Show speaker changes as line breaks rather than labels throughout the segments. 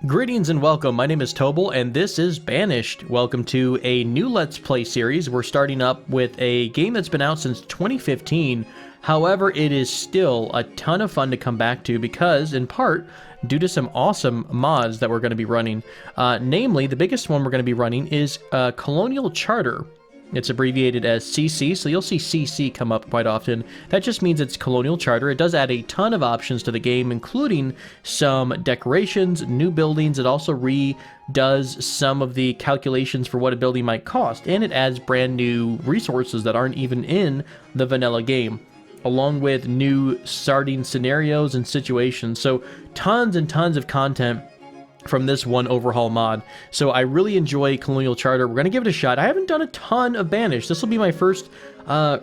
Greetings and welcome, my name is Tobal and this is Banished. Welcome to a new Let's Play series. We're starting up with a game that's been out since 2015. However, it is still a ton of fun to come back to because, in part, due to some awesome mods that we're going to be running. Namely, the biggest one we're going to be running is Colonial Charter. It's abbreviated as CC, so you'll see CC come up quite often. That just means it's Colonial Charter. It does add a ton of options to the game, including some decorations, new buildings. It also redoes some of the calculations for what a building might cost, and it adds brand new resources that aren't even in the vanilla game, along with new starting scenarios and situations. So tons and tons of content from this one overhaul mod. So I really enjoy Colonial Charter. We're going to give it a shot. I haven't done a ton of Banished. This will be my first,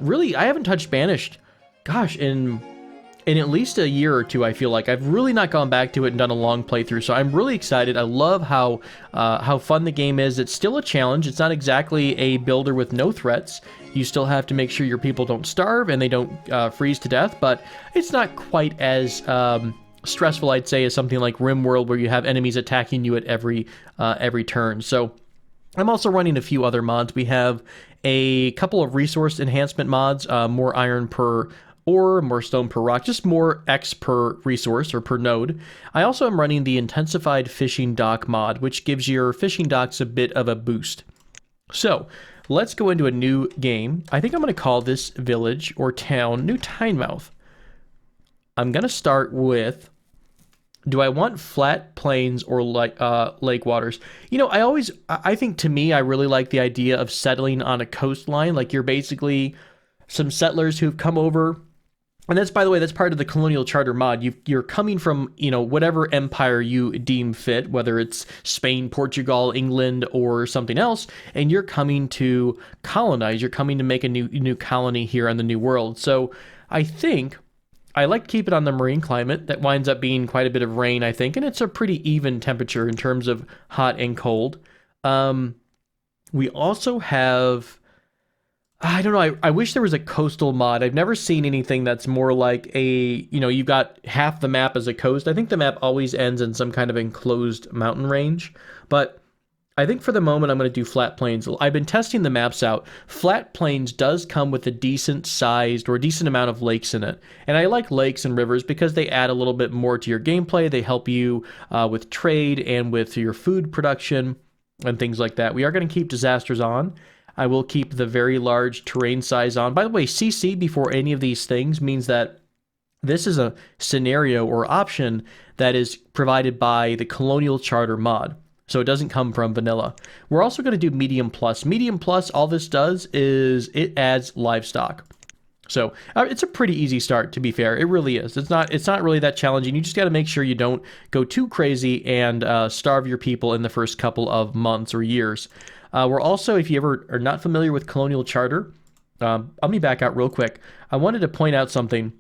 really, I haven't touched Banished, gosh, in at least a year or two, I feel like. I've really not gone back to it and done a long playthrough, so I'm really excited. I love how fun the game is. It's still a challenge. It's not exactly a builder with no threats. You still have to make sure your people don't starve and they don't freeze to death, but it's not quite as stressful, I'd say, as something like RimWorld, where you have enemies attacking you at every turn. So I'm also running a few other mods. We have a couple of resource enhancement mods, more iron per ore, more stone per rock, just more X per resource or per node. I also am running the intensified fishing dock mod, which gives your fishing docks a bit of a boost. So let's go into a new game. I think I'm going to call this village or town New Tynemouth. I'm going to start with, do I want flat plains or like lake waters? You know, I think, to me, I really like the idea of settling on a coastline. Like, you're basically some settlers who've come over, and that's, by the way, that's part of the Colonial Charter mod. You're coming from, you know, whatever empire you deem fit, whether it's Spain, Portugal, England, or something else, and you're coming to colonize. You're coming to make a new colony here on the New World. So I think I like to keep it on the marine climate. That winds up being quite a bit of rain, I think, and it's a pretty even temperature in terms of hot and cold. We also have, I don't know, I wish there was a coastal mod. I've never seen anything that's more like you've got half the map as a coast. I think the map always ends in some kind of enclosed mountain range, but I think for the moment I'm going to do flat plains. I've been testing the maps out. Flat plains does come with a decent sized or a decent amount of lakes in it. And I like lakes and rivers because they add a little bit more to your gameplay. They help you with trade and with your food production and things like that. We are going to keep disasters on. I will keep the very large terrain size on. By the way, CC before any of these things means that this is a scenario or option that is provided by the Colonial Charter mod. So it doesn't come from vanilla. We're also going to do medium plus. Medium plus, all this does is it adds livestock. So it's a pretty easy start, to be fair. It really is. It's not really that challenging. You just got to make sure you don't go too crazy and starve your people in the first couple of months or years. We're also, if you ever are not familiar with Colonial Charter, let me back out real quick. I wanted to point out something.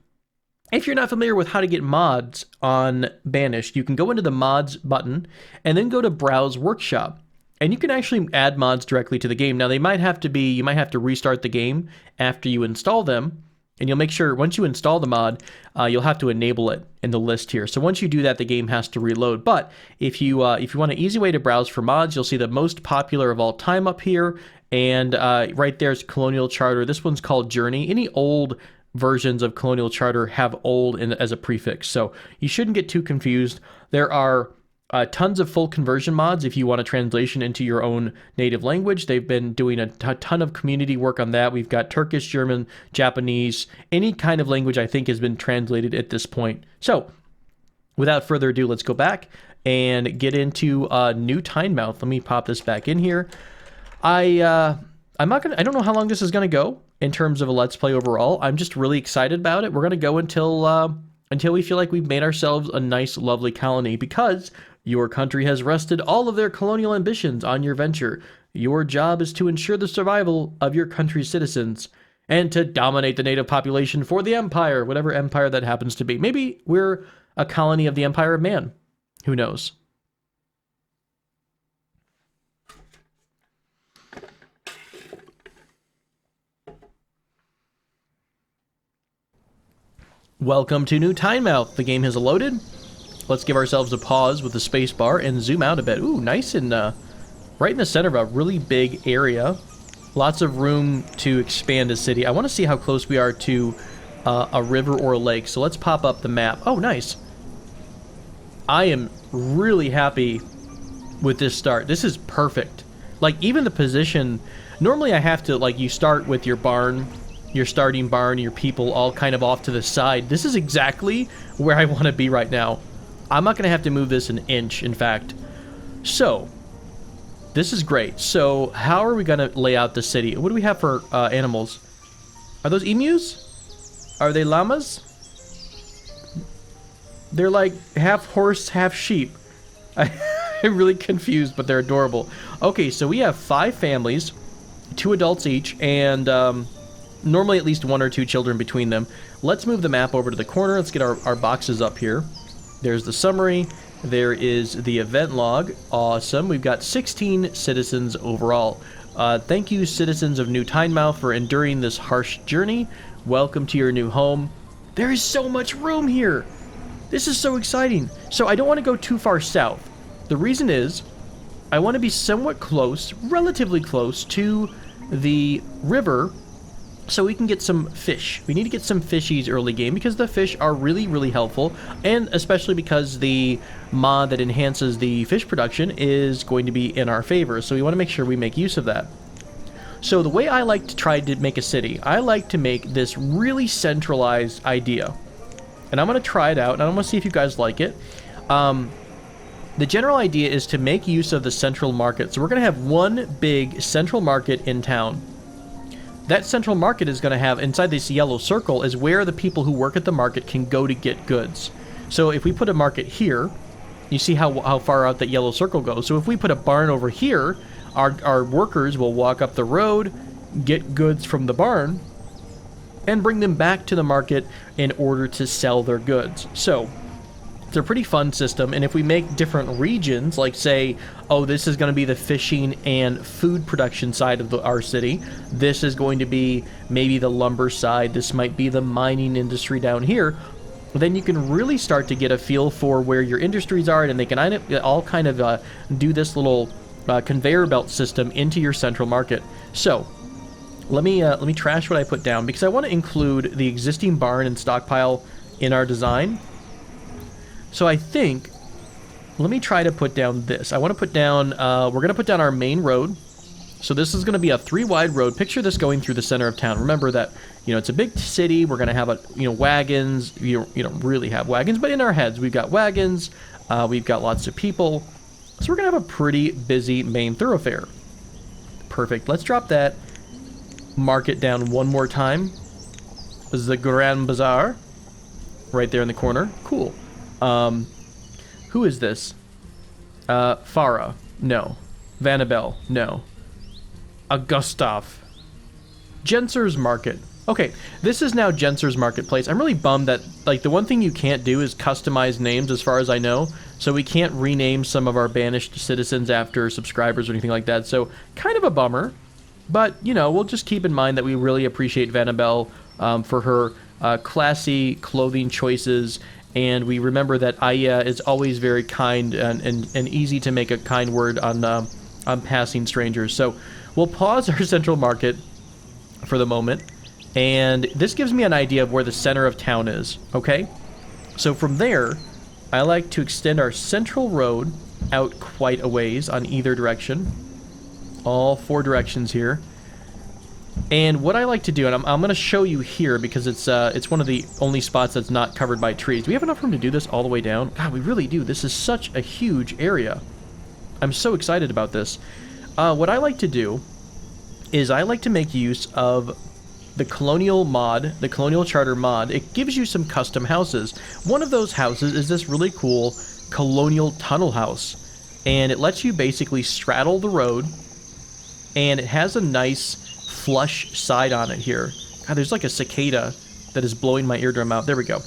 If you're not familiar with how to get mods on Banished, you can go into the mods button and then go to browse workshop, and you can actually add mods directly to the game. Now, you might have to restart the game after you install them, and you'll make sure once you install the mod, you'll have to enable it in the list here. So once you do that, the game has to reload. But if you want an easy way to browse for mods, you'll see the most popular of all time up here, and right there's Colonial Charter. This one's called Journey. Any old versions of Colonial Charter have old as a prefix, so you shouldn't get too confused. There are tons of full conversion mods if you want a translation into your own native language. They've been doing a ton of community work on that. We've got Turkish, German, Japanese, any kind of language I think has been translated at this point. So without further ado, let's go back and get into New Tynemouth. Let me pop this back in here. I don't know how long this is gonna go in terms of a Let's Play overall. I'm just really excited about it. We're gonna go until we feel like we've made ourselves a nice, lovely colony, because your country has rested all of their colonial ambitions on your venture. Your job is to ensure the survival of your country's citizens and to dominate the native population for the empire, whatever empire that happens to be. Maybe we're a colony of the Empire of Man. Who knows? Welcome to New Tynemouth. The game has loaded. Let's give ourselves a pause with the space bar and zoom out a bit. Ooh, nice and right in the center of a really big area. Lots of room to expand a city. I want to see how close we are to a river or a lake. So let's pop up the map. Oh, nice. I am really happy with this start. This is perfect. Like, even the position, normally I have to, like, you start with your barn, your starting barn, your people all kind of off to the side. This is exactly where I want to be right now. I'm not going to have to move this an inch, in fact. So, this is great. So, how are we going to lay out the city? What do we have for animals? Are those emus? Are they llamas? They're like half horse, half sheep. I'm really confused, but they're adorable. Okay, so we have 5 families, 2 adults each, and normally at least 1 or 2 children between them. Let's move the map over to the corner. Let's get our boxes up here. There's the summary. There is the event log. Awesome. We've got 16 citizens overall. Thank you, citizens of New Tynemouth, for enduring this harsh journey. Welcome to your new home. There is so much room here. This is so exciting. So I don't want to go too far south. The reason is I want to be somewhat close, relatively close, to the river so we can get some fish. We need to get some fishies early game because the fish are really, really helpful, and especially because the mod that enhances the fish production is going to be in our favor, so we want to make sure we make use of that. So the way I like to try to make a city, I like to make this really centralized idea. And I'm going to try it out, and I'm going to see if you guys like it. The general idea is to make use of the central market. So we're going to have one big central market in town. That central market is going to have, inside this yellow circle, is where the people who work at the market can go to get goods. So if we put a market here, you see how far out that yellow circle goes. So if we put a barn over here, our workers will walk up the road, get goods from the barn, and bring them back to the market in order to sell their goods. So it's a pretty fun system, and if we make different regions, like say, oh, this is going to be the fishing and food production side of our city, this is going to be maybe the lumber side, this might be the mining industry down here, then you can really start to get a feel for where your industries are, and they can all kind of do this little conveyor belt system into your central market. So let me trash what I put down, because I want to include the existing barn and stockpile in our design. So I think, let me try to put down this. I want to put down, we're going to put down our main road. So this is going to be a 3-wide road. Picture this going through the center of town. Remember that, it's a big city. We're going to have, wagons. You don't really have wagons, but in our heads, we've got wagons. We've got lots of people. So we're going to have a pretty busy main thoroughfare. Perfect. Let's drop that market down one more time. This is the Grand Bazaar. Right there in the corner. Cool. Who is this? Farah. No. Vanabelle. No. Gustav. Jenser's Market. Okay, this is now Jenser's Marketplace. I'm really bummed that, the one thing you can't do is customize names as far as I know. So we can't rename some of our banished citizens after subscribers or anything like that. So, kind of a bummer. But, we'll just keep in mind that we really appreciate Vanabelle for her classy clothing choices. And we remember that Aya is always very kind and easy to make a kind word on passing strangers. So we'll pause our central market for the moment. And this gives me an idea of where the center of town is, okay? So from there, I like to extend our central road out quite a ways on either direction. All 4 directions here. And what I like to do, and I'm going to show you here because it's one of the only spots that's not covered by trees. Do we have enough room to do this all the way down? God, we really do. This is such a huge area. I'm so excited about this. What I like to do is I like to make use of the Colonial mod, the Colonial Charter mod. It gives you some custom houses. One of those houses is this really cool Colonial Tunnel House. And it lets you basically straddle the road, and it has a nice flush side on it here. God, there's like a cicada that is blowing my eardrum out. There we go.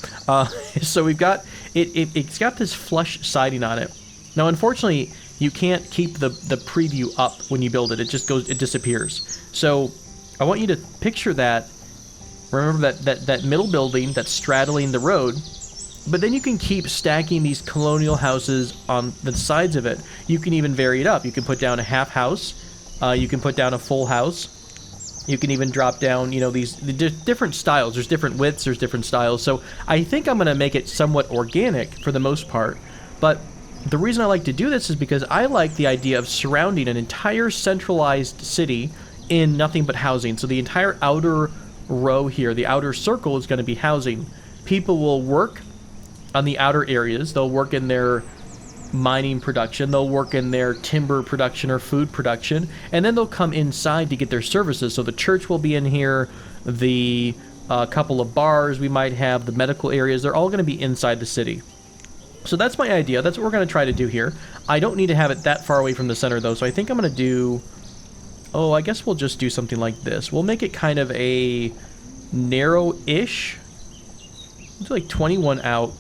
So we've got it's got this flush siding on it. Now, unfortunately, you can't keep the preview up when you build it. It just goes, it disappears. So I want you to picture that. Remember that middle building that's straddling the road. But then you can keep stacking these colonial houses on the sides of it. You can even vary it up. You can put down a half house. You can put down a full house. You can even drop down, you know, these different styles. There's different widths, there's different styles. So I think I'm going to make it somewhat organic for the most part. But the reason I like to do this is because I like the idea of surrounding an entire centralized city in nothing but housing. So the entire outer row here, the outer circle, is going to be housing. People will work on the outer areas. They'll work in their mining production, they'll work in their timber production or food production, and then they'll come inside to get their services. So the church will be in here, the couple of bars we might have, the medical areas, they're all going to be inside the city. So that's my idea. That's what we're going to try to do here. I don't need to have it that far away from the center though, so I think I'm going to do, oh, I guess we'll just do something like this. We'll make it kind of a narrow-ish, it's like 21 out,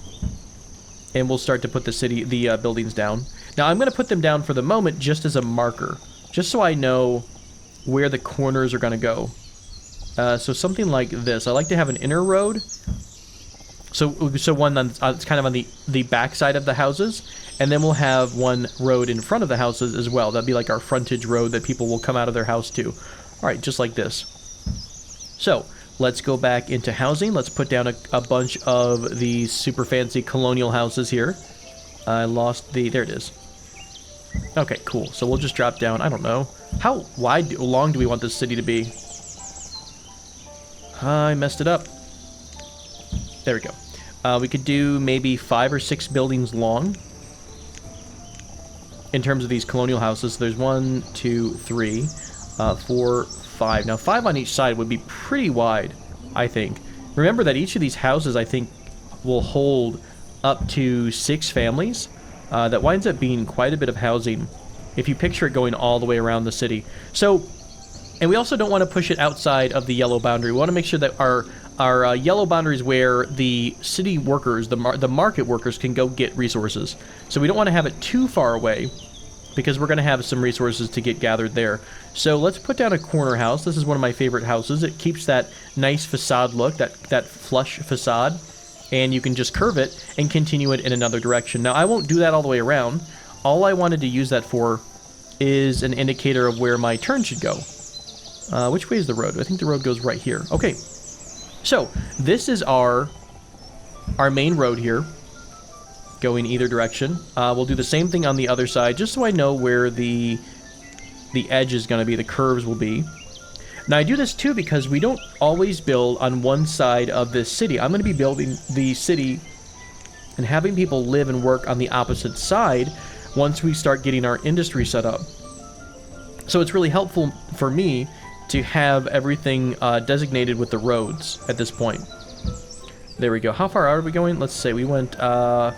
and we'll start to put the buildings down. Now I'm going to put them down for the moment just as a marker, just so I know where the corners are going to go. So something like this. I like to have an inner road. So one that's kind of on the back side of the houses, and then we'll have one road in front of the houses as well. That'd be like our frontage road that people will come out of their house to. All right, just like this. So let's go back into housing. Let's put down a bunch of these super fancy colonial houses here. I lost there it is. Okay, cool. So we'll just drop down, I don't know. How long do we want this city to be? I messed it up. There we go. We could do maybe 5 or 6 buildings long in terms of these colonial houses. So there's 1, 2, 3, 4, 5. Now 5 on each side would be pretty wide, I think. Remember that each of these houses, I think, will hold up to 6 families. That winds up being quite a bit of housing if you picture it going all the way around the city. So, and we also don't want to push it outside of the yellow boundary. We want to make sure that our yellow boundary is where the city workers, the market workers, can go get resources. So we don't want to have it too far away, because we're going to have some resources to get gathered there. So let's put down a corner house. This is one of my favorite houses. It keeps that nice facade look, that flush facade, and you can just curve it and continue it in another direction. Now, I won't do that all the way around. All I wanted to use that for is an indicator of where my turn should go. Which way is the road? I think the road goes right here. Okay, so this is our main road here, going either direction. We'll do the same thing on the other side, just so I know where the edge is going to be, the curves will be. Now I do this too because we don't always build on one side of this city. I'm going to be building the city and having people live and work on the opposite side once we start getting our industry set up. So it's really helpful for me to have everything designated with the roads at this point. There we go. How far out are we going? Let's say we went, of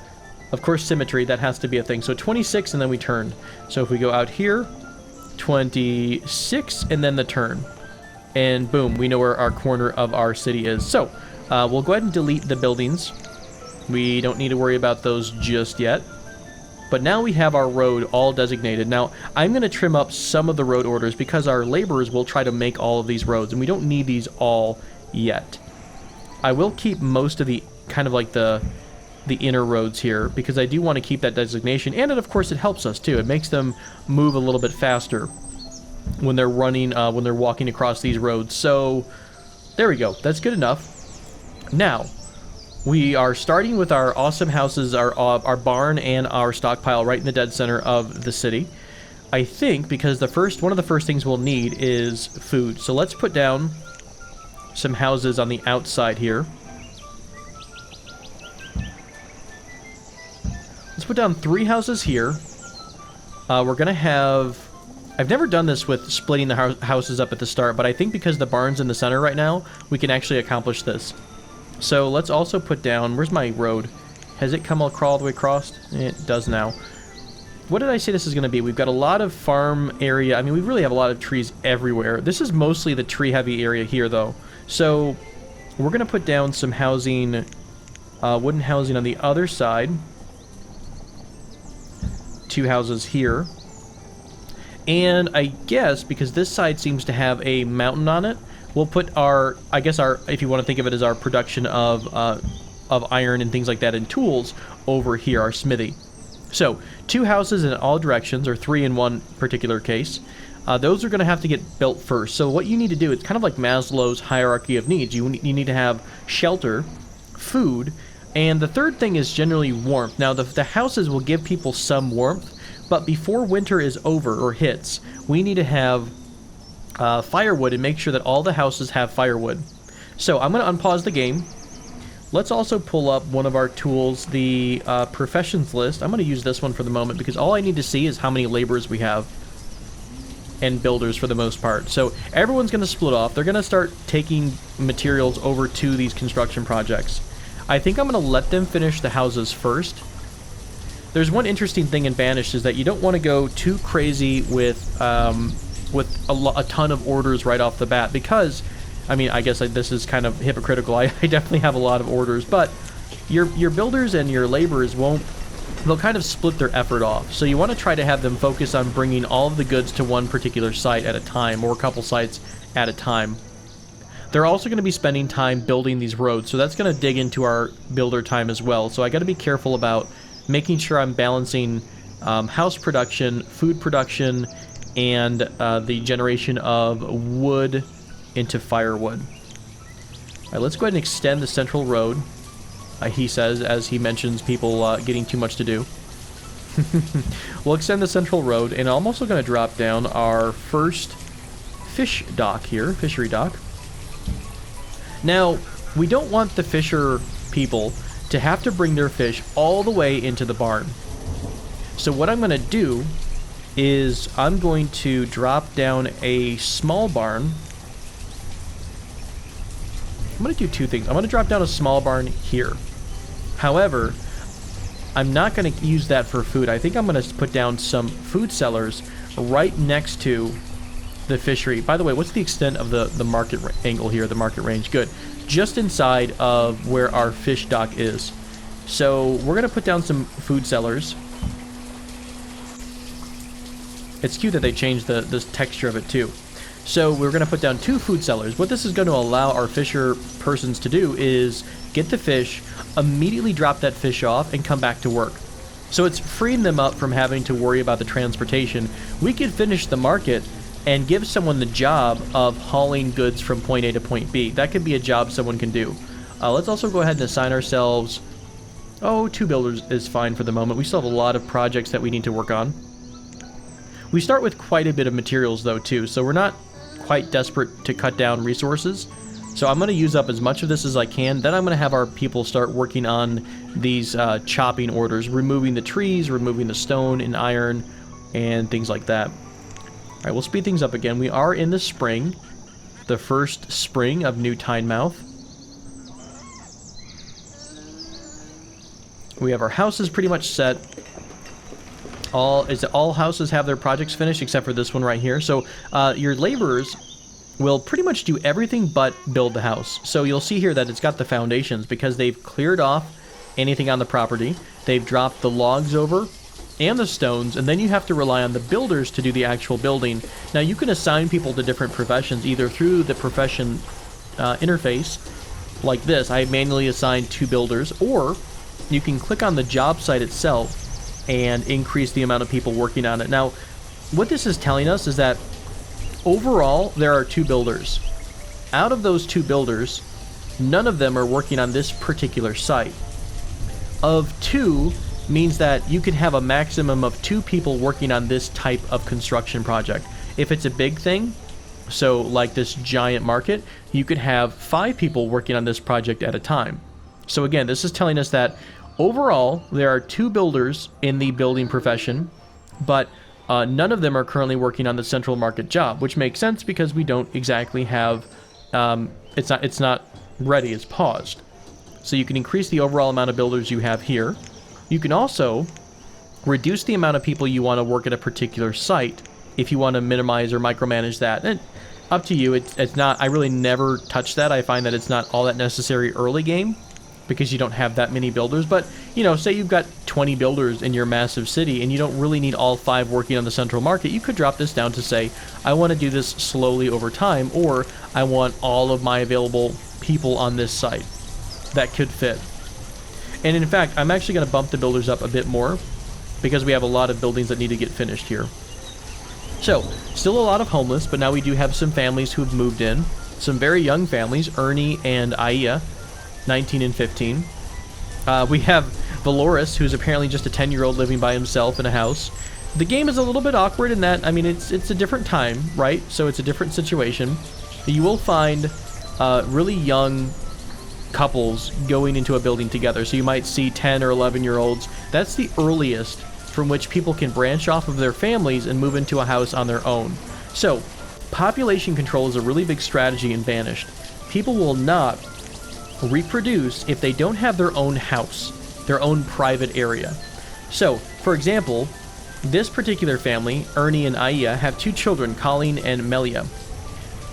course, symmetry, that has to be a thing. So 26, and then we turned. So if we go out here, 26, and then the turn. And boom, we know where our corner of our city is. So we'll go ahead and delete the buildings. We don't need to worry about those just yet. But now we have our road all designated. Now, I'm going to trim up some of the road orders because our laborers will try to make all of these roads, and we don't need these all yet. I will keep most of the, kind of like the inner roads here, because I do want to keep that designation, and of course it helps us too. It makes them move a little bit faster when they're running, when they're walking across these roads. So, there we go. That's good enough. Now, we are starting with our awesome houses, our barn and our stockpile right in the dead center of the city. I think because one of the first things we'll need is food. So let's put down some houses on the outside here. Let's put down 3 houses here. We're going to have... I've never done this with splitting the houses up at the start, but I think because the barn's in the center right now, we can actually accomplish this. So let's also put down... Where's my road? Has it come all the way across? It does now. What did I say this is going to be? We've got a lot of farm area. I mean, we really have a lot of trees everywhere. This is mostly the tree-heavy area here, though. So we're going to put down some housing, wooden housing on the other side. 2 houses here. And I guess, because this side seems to have a mountain on it, we'll put our, I guess our, if you want to think of it as our production of of iron and things like that and tools over here, our smithy. So 2 houses in all directions, or 3 in one particular case. Those are going to have to get built first. So what you need to do, it's kind of like Maslow's hierarchy of needs. You need to have shelter, food, and the third thing is generally warmth. Now the houses will give people some warmth, but before winter is over or hits, we need to have firewood and make sure that all the houses have firewood. So I'm going to unpause the game. Let's also pull up one of our tools, the professions list. I'm going to use this one for the moment because all I need to see is how many laborers we have and builders for the most part. So everyone's going to split off. They're going to start taking materials over to these construction projects. I think I'm going to let them finish the houses first. There's one interesting thing in Banished is that you don't want to go too crazy with a ton of orders right off the bat because, I mean, I guess this is kind of hypocritical. I definitely have a lot of orders, but your builders and your laborers they'll kind of split their effort off. So you want to try to have them focus on bringing all of the goods to one particular site at a time, or a couple sites at a time. They're also going to be spending time building these roads, so that's going to dig into our builder time as well. So I got to be careful about making sure I'm balancing house production, food production, and the generation of wood into firewood. All right, let's go ahead and extend the central road. He says, as he mentions people getting too much to do. We'll extend the central road, and I'm also going to drop down our first fish dock here, fishery dock. Now, we don't want the fisher people to have to bring their fish all the way into the barn. So what I'm going to do is I'm going to drop down a small barn. I'm going to do 2 things. I'm going to drop down a small barn here. However, I'm not going to use that for food. I think I'm going to put down some food sellers right next to the fishery. By the way, what's the extent of the market angle here, the market range? Good. Just inside of where our fish dock is. So we're going to put down some food sellers. It's cute that they changed the texture of it too. So we're going to put down 2 food sellers. What this is going to allow our fisher persons to do is get the fish, immediately drop that fish off, and come back to work. So it's freeing them up from having to worry about the transportation. We could finish the market and give someone the job of hauling goods from point A to point B. That could be a job someone can do. Let's also go ahead and assign ourselves... 2 builders is fine for the moment. We still have a lot of projects that we need to work on. We start with quite a bit of materials, though, too, so we're not quite desperate to cut down resources. So I'm going to use up as much of this as I can. Then I'm going to have our people start working on these chopping orders, removing the trees, removing the stone and iron, and things like that. All right, we'll speed things up again. We are in the spring, the first spring of New Tynemouth. We have our houses pretty much set. All houses have their projects finished except for this one right here. So your laborers will pretty much do everything but build the house. So you'll see here that it's got the foundations because they've cleared off anything on the property. They've dropped the logs over and the stones, and then you have to rely on the builders to do the actual building. Now you can assign people to different professions either through the profession interface like this. I manually assigned 2 builders, or you can click on the job site itself and increase the amount of people working on it. Now, what this is telling us is that overall, there are 2 builders. Out of those 2 builders, none of them are working on this particular site. Of 2 means that you can have a maximum of 2 people working on this type of construction project. If it's a big thing, so like this giant market, you could have 5 people working on this project at a time. So again, this is telling us that overall, there are 2 builders in the building profession, but none of them are currently working on the central market job, which makes sense because we don't exactly have, it's not ready, it's paused. So you can increase the overall amount of builders you have here. You can also reduce the amount of people you want to work at a particular site if you want to minimize or micromanage that. And up to you, it's not, I really never touch that. I find that it's not all that necessary early game because you don't have that many builders. But, you know, say you've got 20 builders in your massive city and you don't really need all 5 working on the central market, you could drop this down to say, I want to do this slowly over time, or I want all of my available people on this site. That could fit. And in fact, I'm actually going to bump the builders up a bit more because we have a lot of buildings that need to get finished here. So, still a lot of homeless, but now we do have some families who've moved in. Some very young families, Ernie and Aya, 19 and 15. We have Valoris, who's apparently just a 10-year-old living by himself in a house. The game is a little bit awkward in that, I mean, it's a different time, right? So it's a different situation. You will find really young couples going into a building together. So you might see 10 or 11-year-olds. That's the earliest from which people can branch off of their families and move into a house on their own. So, population control is a really big strategy in Banished. People will not reproduce if they don't have their own house, their own private area. So, for example, this particular family, Ernie and Aya, have 2 children, Colleen and Melia.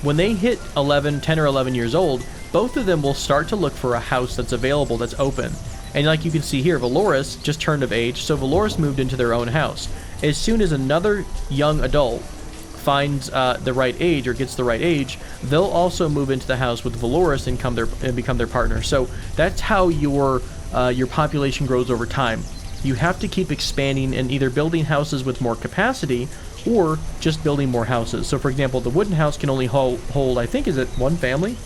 When they hit 10 or 11 years old, both of them will start to look for a house that's available, that's open. And like you can see here, Valoris just turned of age, so Valoris moved into their own house. As soon as another young adult finds the right age or gets the right age, they'll also move into the house with Valoris and become their partner. So that's how your population grows over time. You have to keep expanding and either building houses with more capacity or just building more houses. So for example, the wooden house can only hold, I think, is it 1 family?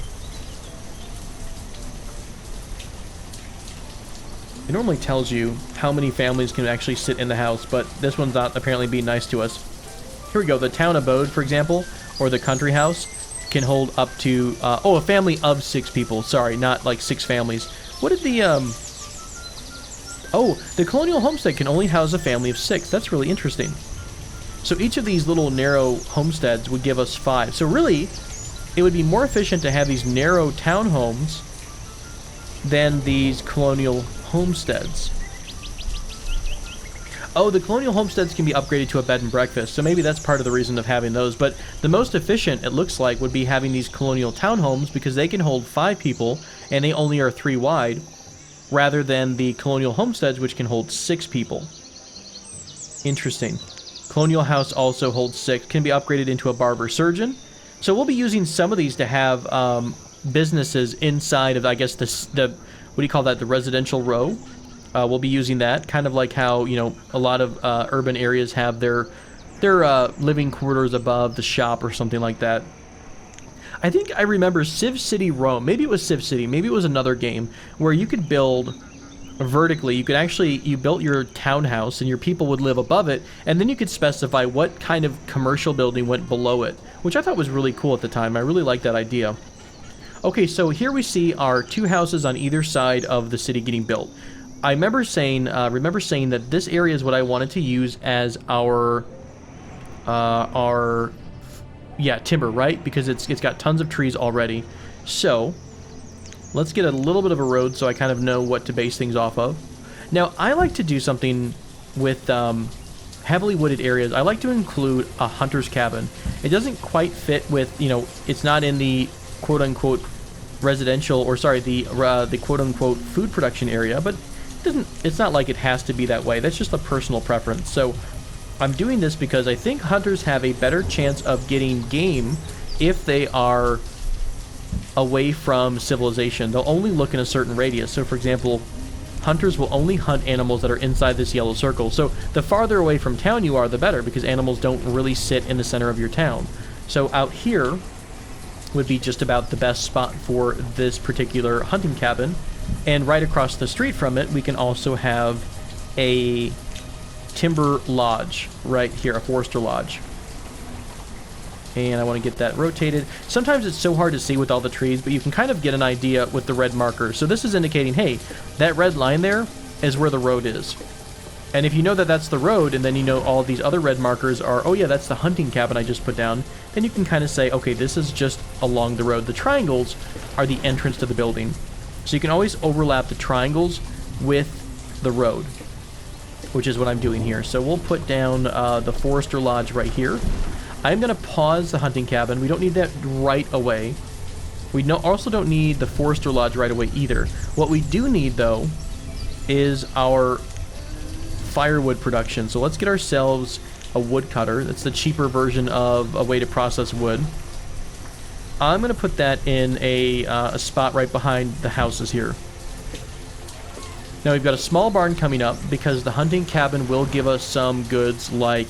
It normally tells you how many families can actually sit in the house, but this one's not apparently being nice to us. Here we go. The town abode, for example, or the country house can hold up to, a family of 6 people. Sorry, not like 6 families. What did the, the Colonial homestead can only house a family of 6. That's really interesting. So each of these little narrow homesteads would give us 5. So really, it would be more efficient to have these narrow townhomes than these Colonial homesteads. Oh, the Colonial homesteads can be upgraded to a bed and breakfast, so maybe that's part of the reason of having those. But the most efficient, it looks like, would be having these Colonial townhomes because they can hold 5 people and they only are 3 wide, rather than the Colonial homesteads, which can hold 6 people. Interesting. Colonial house also holds 6, can be upgraded into a barber surgeon. So we'll be using some of these to have businesses inside of, I guess, the what do you call that, the residential row. We'll be using that, kind of like how, you know, a lot of urban areas have their living quarters above the shop or something like that. I think I remember Civ City Rome, maybe it was Civ City, maybe it was another game, where you could build vertically. You could actually, you built your townhouse and your people would live above it, and then you could specify what kind of commercial building went below it, which I thought was really cool at the time. I really liked that idea. Okay, so here we see our 2 houses on either side of the city getting built. I remember saying that this area is what I wanted to use as our timber, right? Because it's got tons of trees already. So let's get a little bit of a road so I kind of know what to base things off of. Now, I like to do something with heavily wooded areas. I like to include a hunter's cabin. It doesn't quite fit with, you know, it's not in the quote-unquote residential, or sorry, the quote-unquote food production area, but it's not like it has to be that way. That's just a personal preference. So I'm doing this because I think hunters have a better chance of getting game if they are away from civilization. They'll only look in a certain radius. So for example, hunters will only hunt animals that are inside this yellow circle. So the farther away from town you are, the better, because animals don't really sit in the center of your town. So out here would be just about the best spot for this particular hunting cabin. And right across the street from it, we can also have a timber lodge right here, a forester lodge. And I want to get that rotated. Sometimes it's so hard to see with all the trees, but you can kind of get an idea with the red marker. So this is indicating, hey, that red line there is where the road is. And if you know that that's the road, and then you know all these other red markers are, oh yeah, that's the hunting cabin I just put down, then you can kind of say, okay, this is just along the road. The triangles are the entrance to the building. So you can always overlap the triangles with the road, which is what I'm doing here. So we'll put down the Forester Lodge right here. I'm going to pause the hunting cabin. We don't need that right away. We also don't need the Forester Lodge right away either. What we do need, though, is our firewood production. So let's get ourselves a woodcutter. That's the cheaper version of a way to process wood. I'm going to put that in a spot right behind the houses here. Now we've got a small barn coming up because the hunting cabin will give us some goods like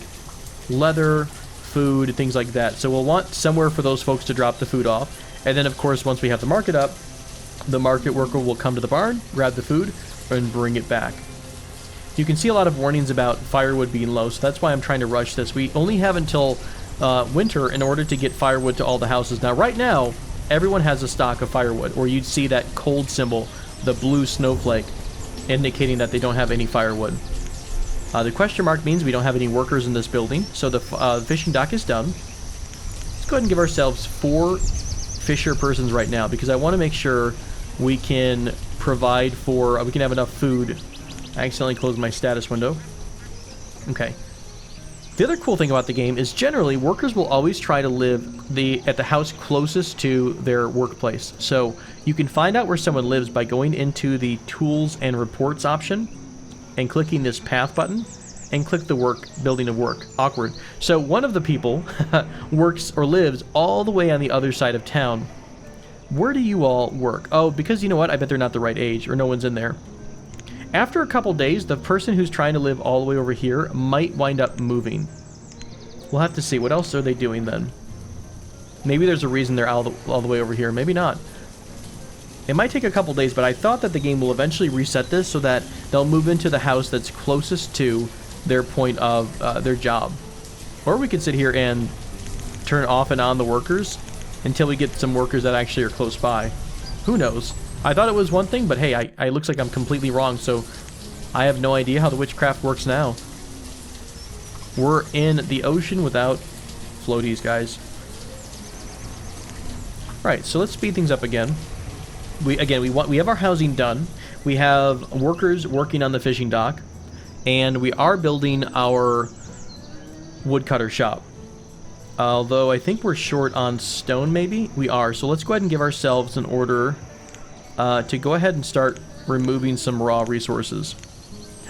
leather, food, things like that. So we'll want somewhere for those folks to drop the food off. And then, of course, once we have the market up, the market worker will come to the barn, grab the food, and bring it back. You can see a lot of warnings about firewood being low, so that's why I'm trying to rush this. We only have until winter in order to get firewood to all the houses. Now, right now, everyone has a stock of firewood, or you'd see that cold symbol, the blue snowflake, indicating that they don't have any firewood. The question mark means we don't have any workers in this building, so the fishing dock is done. Let's go ahead and give ourselves 4 fisher persons right now, because I want to make sure we can provide for, we can have enough food. I accidentally closed my status window. Okay. The other cool thing about the game is generally workers will always try to live at the house closest to their workplace. So you can find out where someone lives by going into the Tools and Reports option and clicking this path button and click the building of work. Awkward. So one of the people works or lives all the way on the other side of town. Where do you all work? Oh, because you know what? I bet they're not the right age or no one's in there. After a couple days, the person who's trying to live all the way over here might wind up moving. We'll have to see. What else are they doing then? Maybe there's a reason they're all the way over here. Maybe not. It might take a couple days, but I thought that the game will eventually reset this so that they'll move into the house that's closest to their point of their job. Or we could sit here and turn off and on the workers until we get some workers that actually are close by. Who knows? I thought it was one thing, but hey, I looks like I'm completely wrong, so I have no idea how the witchcraft works now. We're in the ocean without floaties, guys. Right, so let's speed things up again. We have our housing done. We have workers working on the fishing dock, and we are building our woodcutter shop. Although I think we're short on stone, maybe? We are, so let's go ahead and give ourselves an order to go ahead and start removing some raw resources.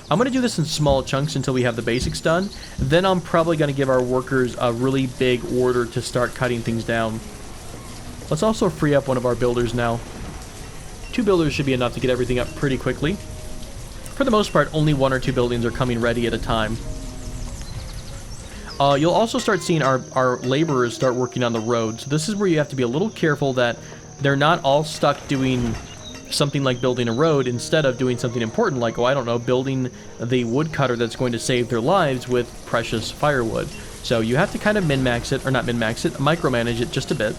I'm going to do this in small chunks until we have the basics done. Then I'm probably going to give our workers a really big order to start cutting things down. Let's also free up one of our builders now. 2 builders should be enough to get everything up pretty quickly. For the most part, only 1 or 2 buildings are coming ready at a time. You'll also start seeing our laborers start working on the road. So this is where you have to be a little careful that they're not all stuck doing something like building a road instead of doing something important like, oh, I don't know, building the woodcutter that's going to save their lives with precious firewood. So you have to kind of min-max it, or not min-max it, micromanage it just a bit,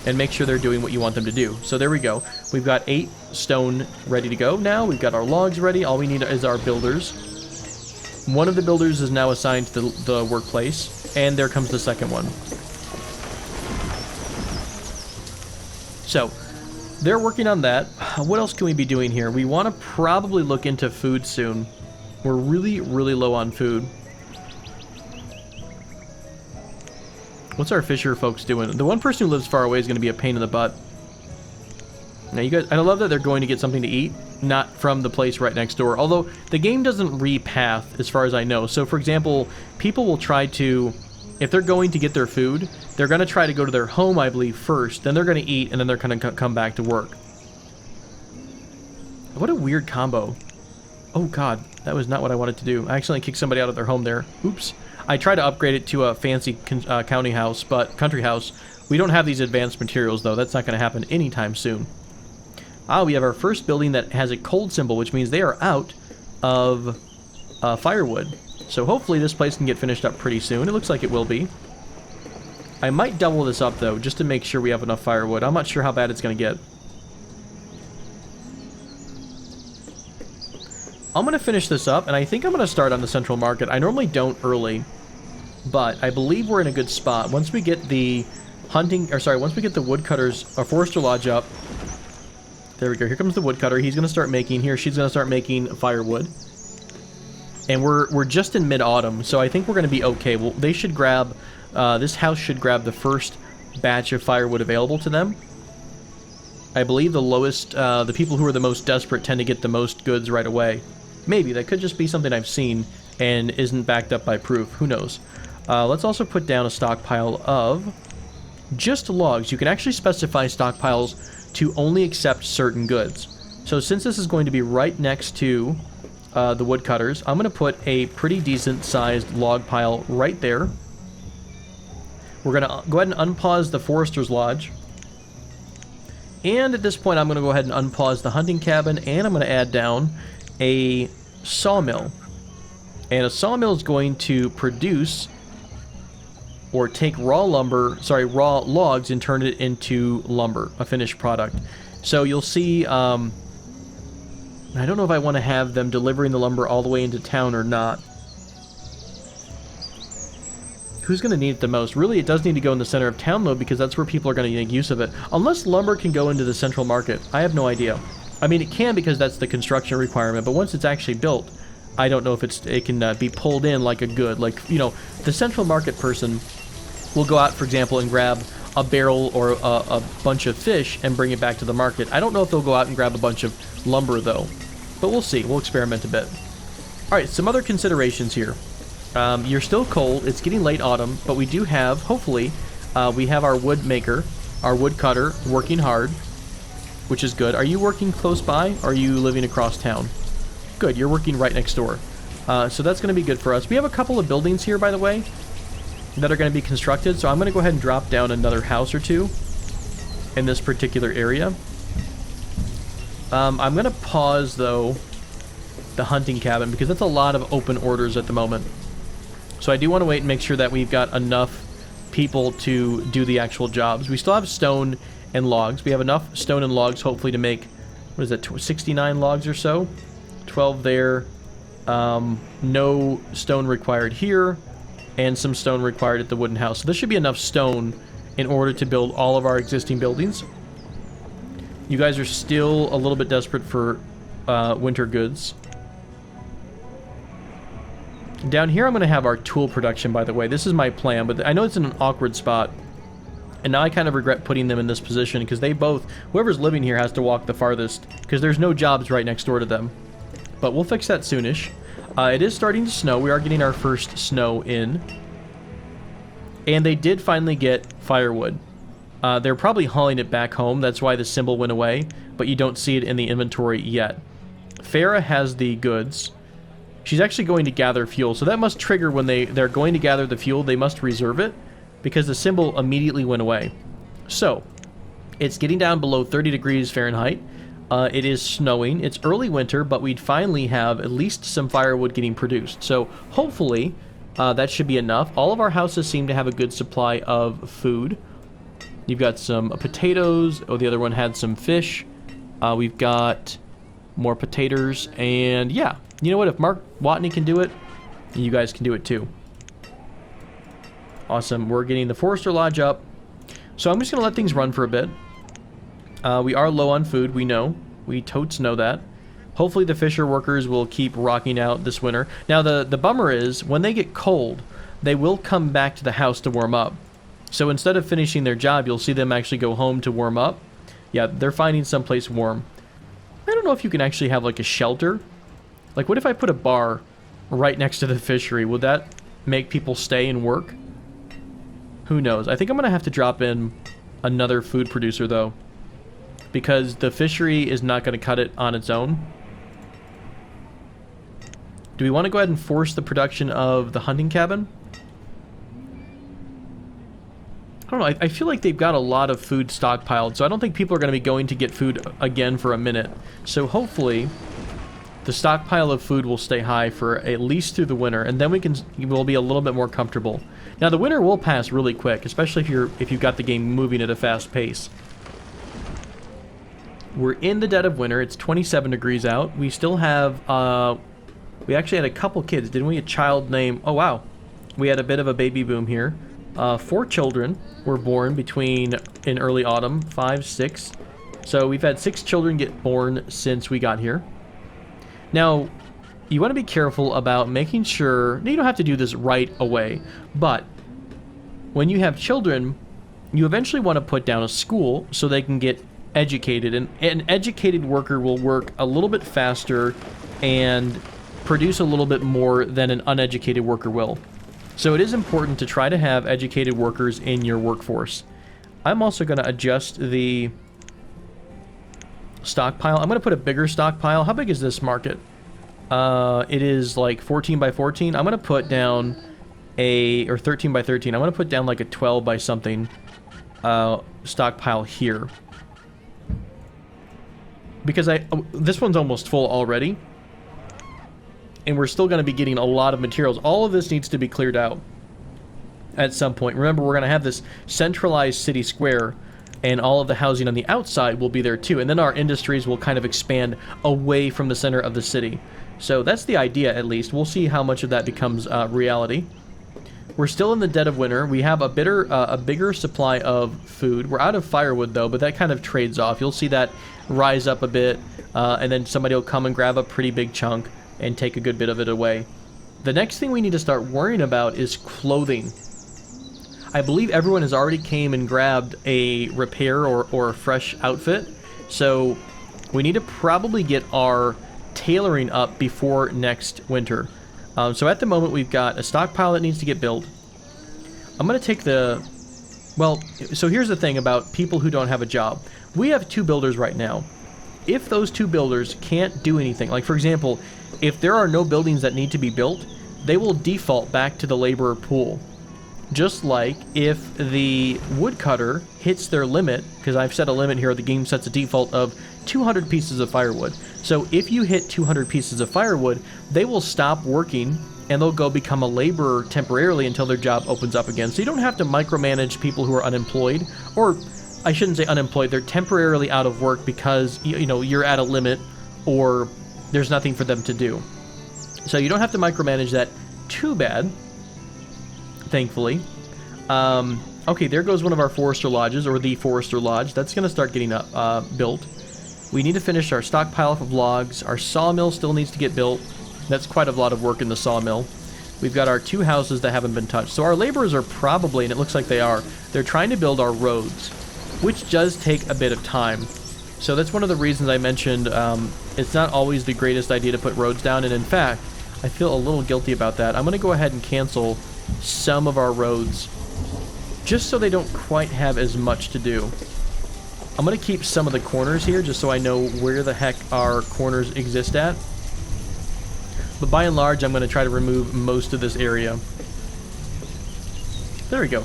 and make sure they're doing what you want them to do. So there we go. We've got 8 stone ready to go now. We've got our logs ready. All we need is our builders. One of the builders is now assigned to the workplace, and there comes the second one. So they're working on that. What else can we be doing here? We want to probably look into food soon. We're really, really low on food. What's our fisher folks doing? The one person who lives far away is going to be a pain in the butt. Now, you guys, I love that they're going to get something to eat, not from the place right next door. Although, the game doesn't repath, as far as I know. So, for example, people will try to, if they're going to get their food, they're going to try to go to their home, I believe, first. Then they're going to eat, and then they're going to come back to work. What a weird combo. Oh, God. That was not what I wanted to do. I accidentally kicked somebody out of their home there. Oops. I tried to upgrade it to a fancy country house. We don't have these advanced materials, though. That's not going to happen anytime soon. Ah, we have our first building that has a cold symbol, which means they are out of firewood. So hopefully this place can get finished up pretty soon. It looks like it will be. I might double this up, though, just to make sure we have enough firewood. I'm not sure how bad it's going to get. I'm going to finish this up, and I think I'm going to start on the central market. I normally don't early, but I believe we're in a good spot. Once we get the once we get the woodcutters, or forester lodge up, there we go. Here comes the woodcutter. He's going to start making, she's going to start making firewood. And we're just in mid-autumn, so I think we're going to be okay. Well, they should grab, this house should grab the first batch of firewood available to them. I believe the lowest, the people who are the most desperate tend to get the most goods right away. Maybe, that could just be something I've seen and isn't backed up by proof. Who knows? Let's also put down a stockpile of just logs. You can actually specify stockpiles to only accept certain goods. So since this is going to be right next to the woodcutters, I'm going to put a pretty decent sized log pile right there. We're going to go ahead and unpause the Forester's Lodge. And at this point, I'm going to go ahead and unpause the hunting cabin, and I'm going to add down a sawmill. And a sawmill is going to produce or take raw logs and turn it into lumber, a finished product. So you'll see, I don't know if I want to have them delivering the lumber all the way into town or not. Who's going to need it the most? Really, it does need to go in the center of town, though, because that's where people are going to make use of it. Unless lumber can go into the central market. I have no idea. I mean, it can because that's the construction requirement, but once it's actually built, I don't know if it can be pulled in like a good. Like, you know, the central market person will go out, for example, and grab a barrel or a bunch of fish and bring it back to the market. I don't know if they'll go out and grab a bunch of lumber, though. But we'll see. We'll experiment a bit. All right, some other considerations here. You're still cold. It's getting late autumn, but we do have, hopefully, we have our wood maker, our woodcutter, working hard, which is good. Are you working close by, or are you living across town? Good, you're working right next door. So that's going to be good for us. We have a couple of buildings here, by the way, that are going to be constructed, so I'm going to go ahead and drop down another house or two in this particular area. I'm going to pause, though, the hunting cabin, because that's a lot of open orders at the moment. So I do want to wait and make sure that we've got enough people to do the actual jobs. We still have stone and logs. We have enough stone and logs, hopefully, to make, what is that, 69 logs or so? 12 there. No stone required here, and some stone required at the wooden house. So there should be enough stone in order to build all of our existing buildings. You guys are still a little bit desperate for winter goods. Down here, I'm going to have our tool production, by the way. This is my plan, but I know it's in an awkward spot. And now I kind of regret putting them in this position, because they both, whoever's living here has to walk the farthest, because there's no jobs right next door to them. But we'll fix that soonish. It is starting to snow. We are getting our first snow in. And they did finally get firewood. They're probably hauling it back home. That's why the symbol went away, but you don't see it in the inventory yet. Farah has the goods. She's actually going to gather fuel, so that must trigger when they're going to gather the fuel. They must reserve it, because the symbol immediately went away. So, it's getting down below 30 degrees Fahrenheit. It is snowing. It's early winter, but we'd finally have at least some firewood getting produced. So, hopefully, that should be enough. All of our houses seem to have a good supply of food. You've got some potatoes. Oh, the other one had some fish. We've got more potatoes, and yeah. You know what? If Mark Watney can do it, you guys can do it too. Awesome. We're getting the Forester Lodge up. So I'm just going to let things run for a bit. We are low on food, we know. We totes know that. Hopefully the fisher workers will keep rocking out this winter. Now the bummer is, when they get cold, they will come back to the house to warm up. So instead of finishing their job, you'll see them actually go home to warm up. Yeah, they're finding someplace warm. I don't know if you can actually have like a shelter. Like, what if I put a bar right next to the fishery? Would that make people stay and work? Who knows? I think I'm going to have to drop in another food producer, though, because the fishery is not going to cut it on its own. Do we want to go ahead and force the production of the hunting cabin? I don't know. I feel like they've got a lot of food stockpiled, so I don't think people are going to be going to get food again for a minute. So hopefully the stockpile of food will stay high for at least through the winter, and then we'll be a little bit more comfortable. Now the winter will pass really quick, especially if you've got the game moving at a fast pace. We're in the dead of winter. It's 27 degrees out. We still have we actually had a couple kids, didn't we? A child named, oh wow, we had a bit of a baby boom here. 4 children were born in early autumn, 5, 6. So we've had 6 children get born since we got here. Now, you want to be careful about making sure, you don't have to do this right away, but when you have children, you eventually want to put down a school so they can get educated, and an educated worker will work a little bit faster and produce a little bit more than an uneducated worker will. So it is important to try to have educated workers in your workforce. I'm also going to adjust the stockpile. I'm going to put a bigger stockpile. How big is this market? It is like 14 by 14. I'm going to put down or 13 by 13. I'm going to put down like a 12 by something stockpile here. Because this one's almost full already. And we're still going to be getting a lot of materials. All of this needs to be cleared out at some point. Remember, we're going to have this centralized city square, and all of the housing on the outside will be there too. And then our industries will kind of expand away from the center of the city. So that's the idea, at least. We'll see how much of that becomes reality. We're still in the dead of winter. We have a bigger supply of food. We're out of firewood, though, but that kind of trades off. You'll see that rise up a bit, and then somebody will come and grab a pretty big chunk and take a good bit of it away. The next thing we need to start worrying about is clothing. I believe everyone has already came and grabbed a repair or a fresh outfit, so we need to probably get our tailoring up before next winter. So at the moment we've got a stockpile that needs to get built. I'm going to take so here's the thing about people who don't have a job. We have 2 builders right now. If those 2 builders can't do anything, like for example, if there are no buildings that need to be built, they will default back to the laborer pool. Just like if the woodcutter hits their limit, because I've set a limit here, the game sets a default of 200 pieces of firewood. So if you hit 200 pieces of firewood, they will stop working and they'll go become a laborer temporarily until their job opens up again. So you don't have to micromanage people who are unemployed, or I shouldn't say unemployed, they're temporarily out of work because you know you're at a limit or there's nothing for them to do. So you don't have to micromanage that too bad, thankfully. Okay, there goes one of our Forester Lodges, or the Forester Lodge. That's going to start getting built. We need to finish our stockpile of logs. Our sawmill still needs to get built. That's quite a lot of work in the sawmill. We've got our 2 houses that haven't been touched. So our laborers are probably, and it looks like they are, they're trying to build our roads, which does take a bit of time. So that's one of the reasons I mentioned it's not always the greatest idea to put roads down, and in fact, I feel a little guilty about that. I'm going to go ahead and cancel some of our roads, just so they don't quite have as much to do. I'm going to keep some of the corners here, just so I know where the heck our corners exist at. But by and large, I'm going to try to remove most of this area. There we go.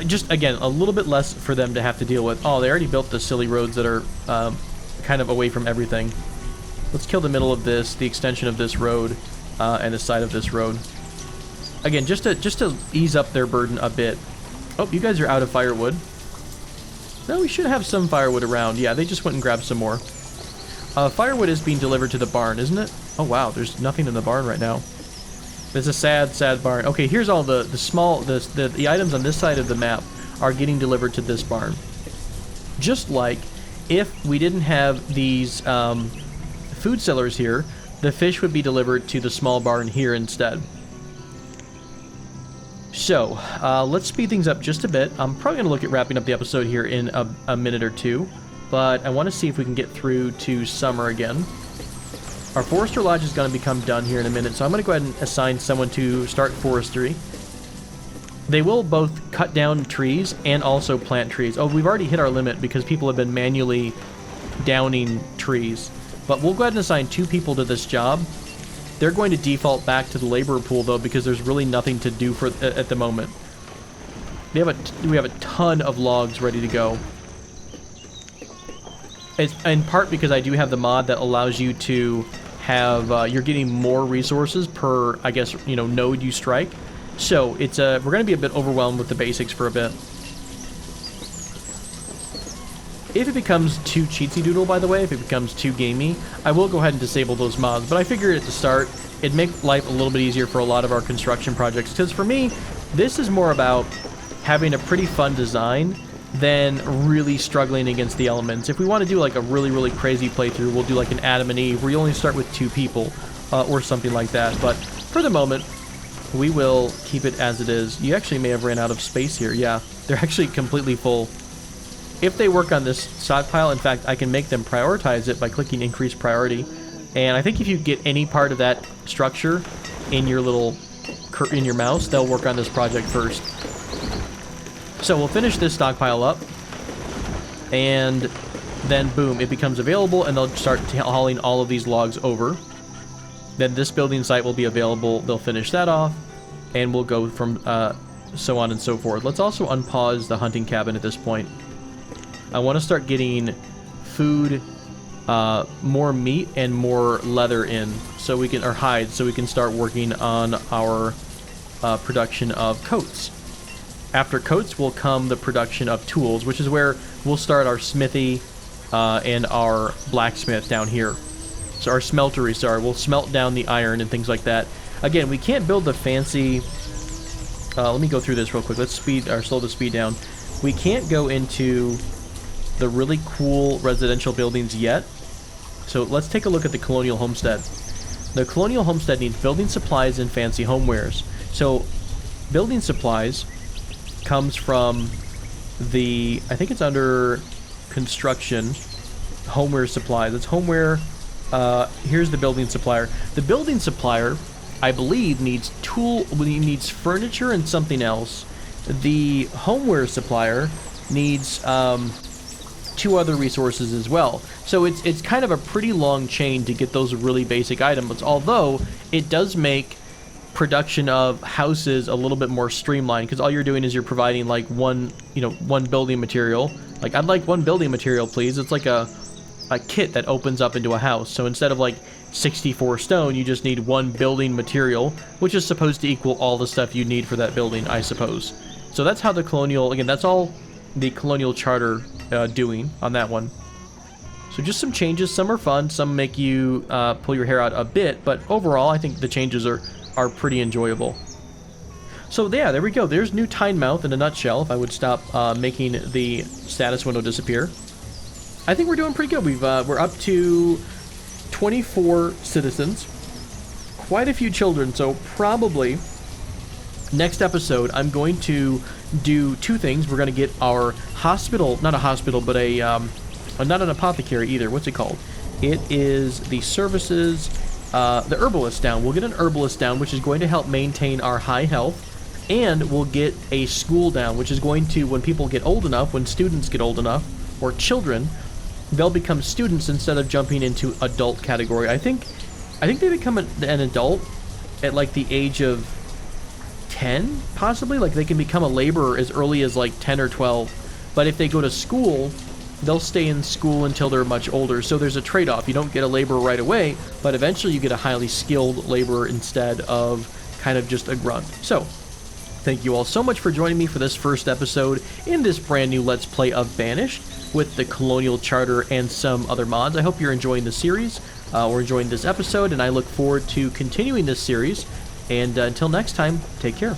Just, again, a little bit less for them to have to deal with. Oh, they already built the silly roads that are kind of away from everything. Let's kill the middle of this, the extension of this road, and the side of this road. Again, just to ease up their burden a bit. Oh, you guys are out of firewood. No, we should have some firewood around. Yeah, they just went and grabbed some more. Firewood is being delivered to the barn, isn't it? Oh, wow, there's nothing in the barn right now. It's a sad, sad barn. Okay, here's all the items on this side of the map are getting delivered to this barn. Just like if we didn't have these food sellers here, the fish would be delivered to the small barn here instead. So, let's speed things up just a bit. I'm probably going to look at wrapping up the episode here in a minute or two, but I want to see if we can get through to summer again. Our Forester Lodge is going to become done here in a minute, so I'm going to go ahead and assign someone to start forestry. They will both cut down trees and also plant trees. Oh, we've already hit our limit because people have been manually downing trees. But we'll go ahead and assign 2 people to this job. They're going to default back to the laborer pool, though, because there's really nothing to do at the moment. We have a ton of logs ready to go. It's in part because I do have the mod that allows you to have, you're getting more resources per, I guess, node you strike. So it's we're going to be a bit overwhelmed with the basics for a bit. If it becomes too cheatsy doodle, by the way, if it becomes too gamey, I will go ahead and disable those mods. But I figured at the start, it'd make life a little bit easier for a lot of our construction projects. Because for me, this is more about having a pretty fun design than really struggling against the elements. If we want to do like a really, really crazy playthrough, we'll do like an Adam and Eve where you only start with 2 people or something like that. But for the moment, we will keep it as it is. You actually may have ran out of space here. Yeah, they're actually completely full. If they work on this stockpile, in fact, I can make them prioritize it by clicking increase priority. And I think if you get any part of that structure in your mouse, they'll work on this project first. So we'll finish this stockpile up, and then boom, it becomes available, and they'll start hauling all of these logs over. Then this building site will be available. They'll finish that off, and we'll go from so on and so forth. Let's also unpause the hunting cabin at this point. I want to start getting food, more meat and more leather in, so we can, or hides, so we can start working on our production of coats. After coats will come the production of tools, which is where we'll start our smithy and our blacksmith down here. So our smeltery, sorry, we'll smelt down the iron and things like that. Again, we can't build the fancy... let me go through this real quick. Let's slow the speed down. We can't go into the really cool residential buildings yet. So let's take a look at the Colonial Homestead. The Colonial Homestead needs building supplies and fancy homewares. So building supplies comes from the, I think it's under construction, homeware supplies. It's homeware. Here's the building supplier. The building supplier, I believe, needs furniture and something else. The homeware supplier needs two other resources as well. So it's kind of a pretty long chain to get those really basic items, although it does make production of houses a little bit more streamlined, because all you're doing is you're providing like one building material. Like, I'd like one building material, please. It's like a kit that opens up into a house. So instead of like 64 stone, you just need one building material, which is supposed to equal all the stuff you need for that building, I suppose. So that's how the Colonial, again, that's all the Colonial Charter doing on that one. So just some changes. Some are fun, some make you pull your hair out a bit, but overall I think the changes are pretty enjoyable. So yeah, there we go. There's New Tynemouth in a nutshell, if I would stop making the status window disappear. I think we're doing pretty good. We're up to 24 citizens, quite a few children, so probably next episode I'm going to do two things. We're going to get our hospital, not a hospital, but not an apothecary either. What's it called? It is the services, the herbalist down. We'll get an herbalist down, which is going to help maintain our high health, and we'll get a school down, which is going to, when people get old enough, when students get old enough, or children, they'll become students instead of jumping into adult category. I think they become an adult at like the age of 10, possibly. Like, they can become a laborer as early as like 10 or 12. But if they go to school, they'll stay in school until they're much older. So there's a trade-off. You don't get a laborer right away, but eventually you get a highly skilled laborer instead of kind of just a grunt. So thank you all so much for joining me for this first episode in this brand new Let's Play of Banished with the Colonial Charter and some other mods. I hope you're enjoying the series or enjoying this episode, and I look forward to continuing this series. And until next time, take care.